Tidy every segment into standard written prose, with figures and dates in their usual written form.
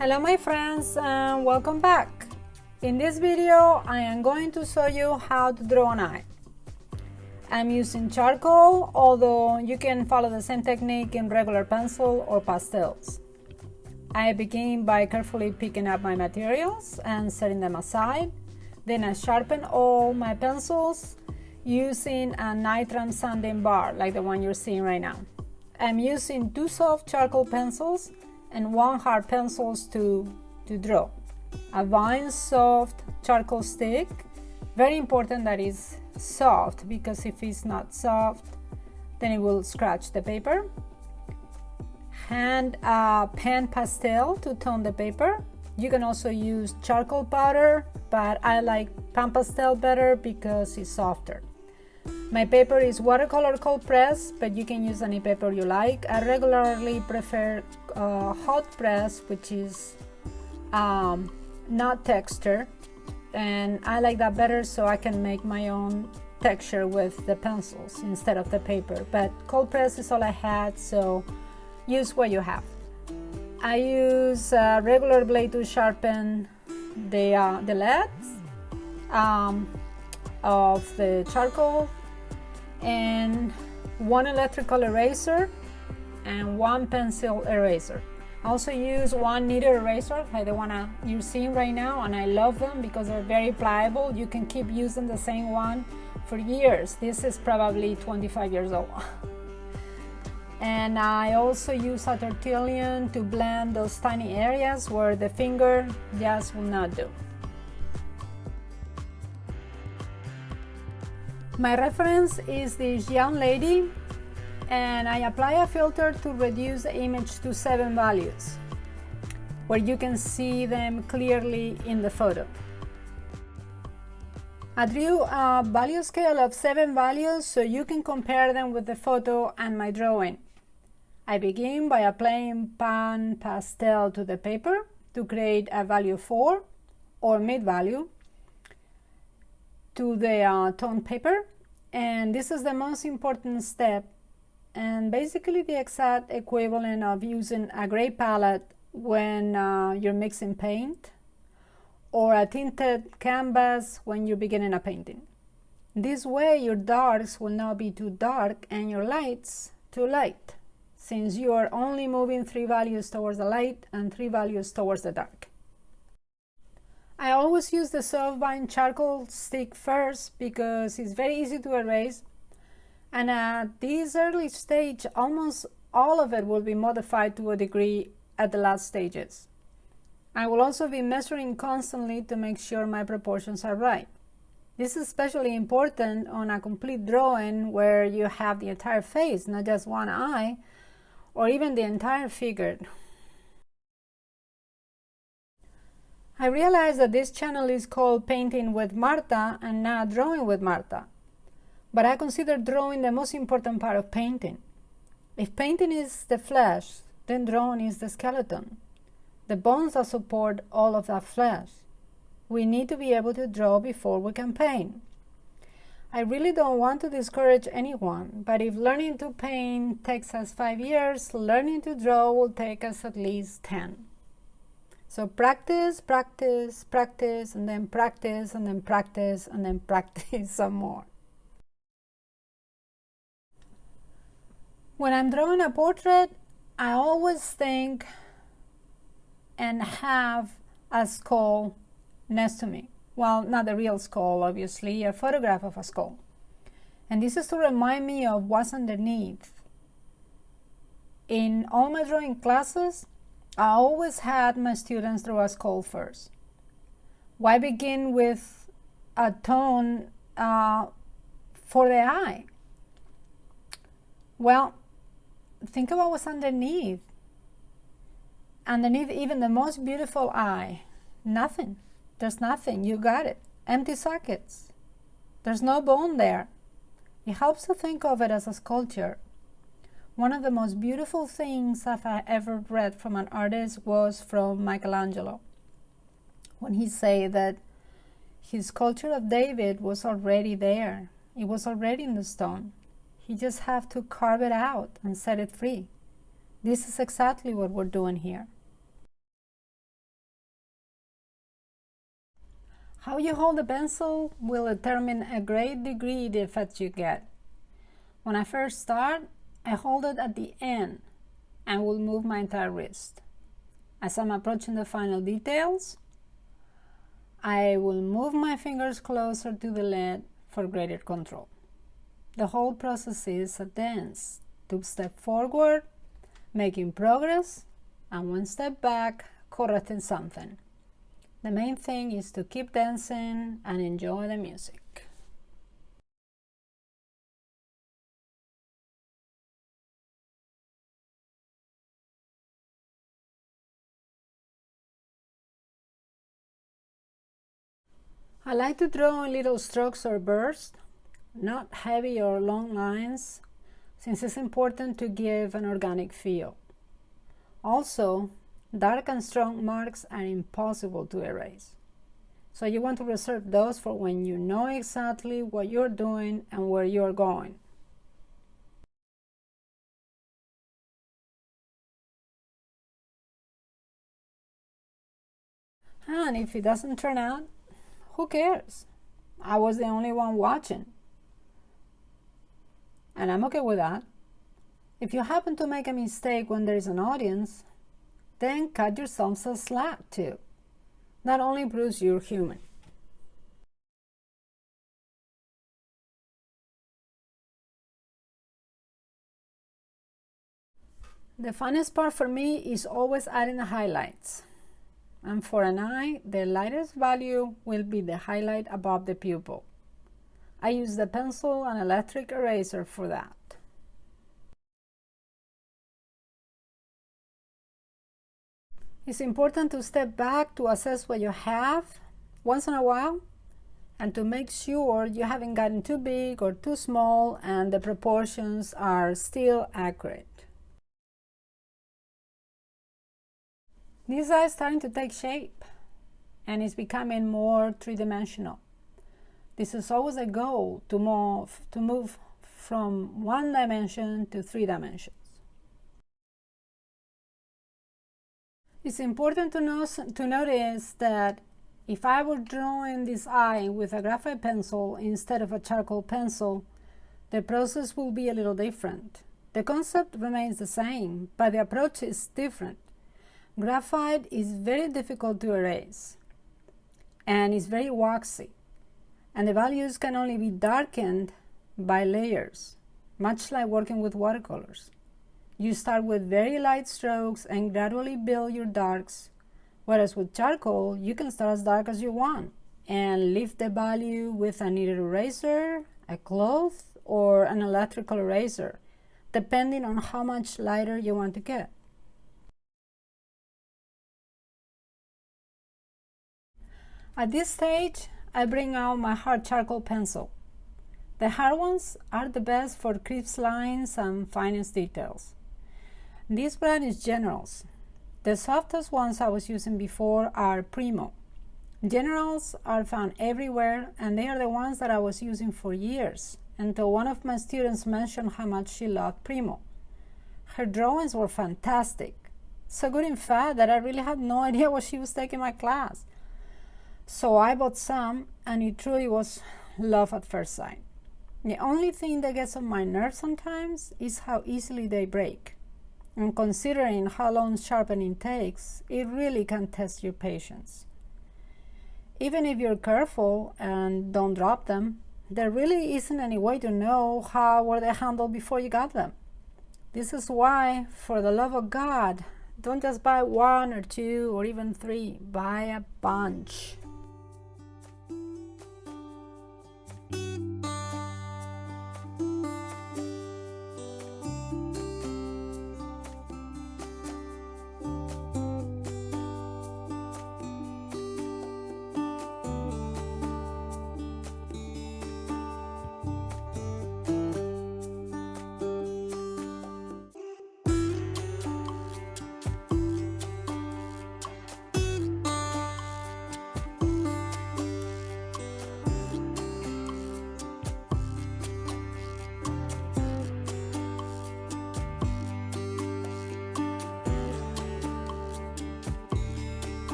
Hello my friends and welcome back. In this video I am going to show you how to draw an eye. I'm using charcoal, although you can follow the same technique in regular pencil or pastels. I begin by carefully picking up my materials and setting them aside. Then I sharpen all my pencils using a nitram sanding bar like the one you're seeing right now. I'm using 2 soft charcoal pencils and 1 hard pencils to draw. A fine soft charcoal stick, very important that it's soft, because if it's not soft then it will scratch the paper. And a pan pastel to tone the paper. You can also use charcoal powder, but I like pan pastel better because it's softer. My paper is watercolor cold press, but you can use any paper you like. I regularly prefer hot press, which is not texture, and I like that better so I can make my own texture with the pencils instead of the paper. But cold press is all I had, so use what you have. I use a regular blade to sharpen the leads of the charcoal, and 1 electrical eraser and 1 pencil eraser. I also use 1 knitter eraser like the one you're seeing right now, and I love them because they're very pliable. You can keep using the same one for years. This is probably 25 years old. And I also use a tortillon to blend those tiny areas where the finger just will not do. My reference is this young lady, and I apply a filter to reduce the image to 7 values, where you can see them clearly in the photo. I drew a value scale of 7 values so you can compare them with the photo and my drawing. I begin by applying pan pastel to the paper to create a value 4 or mid value to the toned paper, and this is the most important step and basically the exact equivalent of using a gray palette when you're mixing paint, or a tinted canvas when you're beginning a painting. This way your darks will not be too dark and your lights too light, since you are only moving 3 values towards the light and 3 values towards the dark. I always use the soft vine charcoal stick first because it's very easy to erase, and at this early stage almost all of it will be modified to a degree at the last stages. I will also be measuring constantly to make sure my proportions are right. This is especially important on a complete drawing where you have the entire face, not just one eye, or even the entire figure. I realize that this channel is called Painting with Marta and not Drawing with Marta, but I consider drawing the most important part of painting. If painting is the flesh, then drawing is the skeleton, the bones that support all of that flesh. We need to be able to draw before we can paint. I really don't want to discourage anyone, but if learning to paint takes us 5 years, learning to draw will take us at least 10. So practice, practice, practice, and then practice, and then practice, and then practice some more. When I'm drawing a portrait, I always think and have a skull next to me. Well, not the real skull, obviously, a photograph of a skull. And this is to remind me of what's underneath. In all my drawing classes, I always had my students draw a skull first. Why begin with a tone for the eye? Well, think about what's underneath. Underneath even the most beautiful eye, nothing. There's nothing. You got it. Empty sockets. There's no bone there. It helps to think of it as a sculpture. One of the most beautiful things I've ever read from an artist was from Michelangelo, when he said that his sculpture of David was already there. It was already in the stone. He just have to carve it out and set it free. This is exactly what we're doing here. How you hold the pencil will determine a great degree the effect you get. When I first start, I hold it at the end and will move my entire wrist. As I'm approaching the final details, I will move my fingers closer to the lead for greater control. The whole process is a dance. 2 steps forward, making progress, and 1 step back, correcting something. The main thing is to keep dancing and enjoy the music. I like to draw in little strokes or bursts, not heavy or long lines, since it's important to give an organic feel. Also, dark and strong marks are impossible to erase. So you want to reserve those for when you know exactly what you're doing and where you're going. And if it doesn't turn out, who cares? I was the only one watching. And I'm okay with that. If you happen to make a mistake when there is an audience, then cut yourself some slack too. That only proves you're human. The funnest part for me is always adding the highlights. And for an eye, the lightest value will be the highlight above the pupil. I use the pencil and electric eraser for that. It's important to step back to assess what you have once in a while and to make sure you haven't gotten too big or too small and the proportions are still accurate. This eye is starting to take shape and is becoming more three-dimensional. This is always a goal to move from 1 dimension to 3 dimensions. It's important to notice that if I were drawing this eye with a graphite pencil instead of a charcoal pencil, the process will be a little different. The concept remains the same, but the approach is different. Graphite is very difficult to erase and is very waxy, and the values can only be darkened by layers, much like working with watercolors. You start with very light strokes and gradually build your darks, whereas with charcoal, you can start as dark as you want and lift the value with a kneaded eraser, a cloth, or an electrical eraser, depending on how much lighter you want to get. At this stage, I bring out my hard charcoal pencil. The hard ones are the best for crisp lines and finest details. This brand is Generals. The softest ones I was using before are Primo. Generals are found everywhere, and they are the ones that I was using for years, until one of my students mentioned how much she loved Primo. Her drawings were fantastic, so good in fact that I really had no idea what she was taking my class. So I bought some, and it truly was love at first sight. The only thing that gets on my nerves sometimes is how easily they break. And considering how long sharpening takes, it really can test your patience. Even if you're careful and don't drop them, there really isn't any way to know how were they handled before you got them. This is why, for the love of God, don't just buy 1 or 2 or even 3, buy a bunch.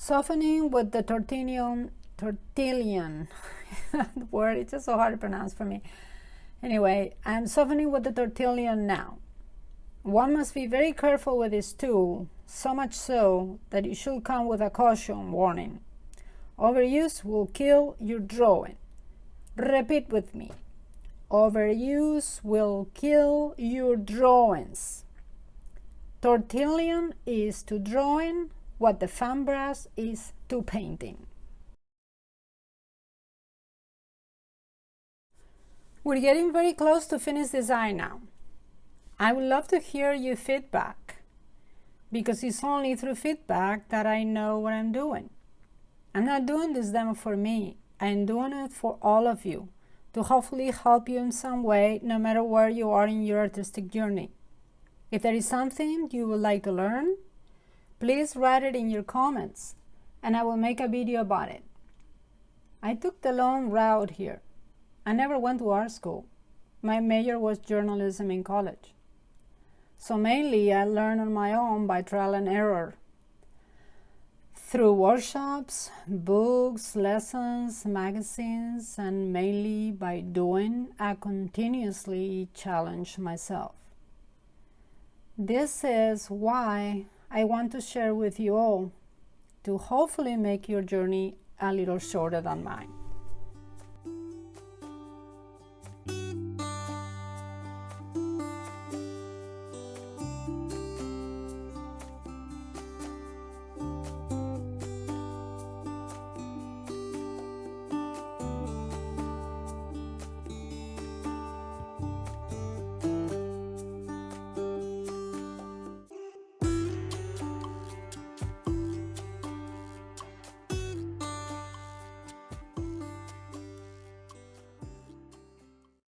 Softening with the tortillion word, it's just so hard to pronounce for me. Anyway, I'm softening with the tortillion now. One must be very careful with this tool, so much so that it should come with a caution warning. Overuse will kill your drawing. Repeat with me. Overuse will kill your drawings. Tortillion is to drawing what the fan brush is to painting. We're getting very close to finished design now. I would love to hear your feedback, because it's only through feedback that I know what I'm doing. I'm not doing this demo for me. I'm doing it for all of you, to hopefully help you in some way, no matter where you are in your artistic journey. If there is something you would like to learn, please write it in your comments, and I will make a video about it. I took the long route here. I never went to art school. My major was journalism in college. So mainly I learned on my own by trial and error. Through workshops, books, lessons, magazines, and mainly by doing, I continuously challenge myself. This is why I want to share with you all, to hopefully make your journey a little shorter than mine.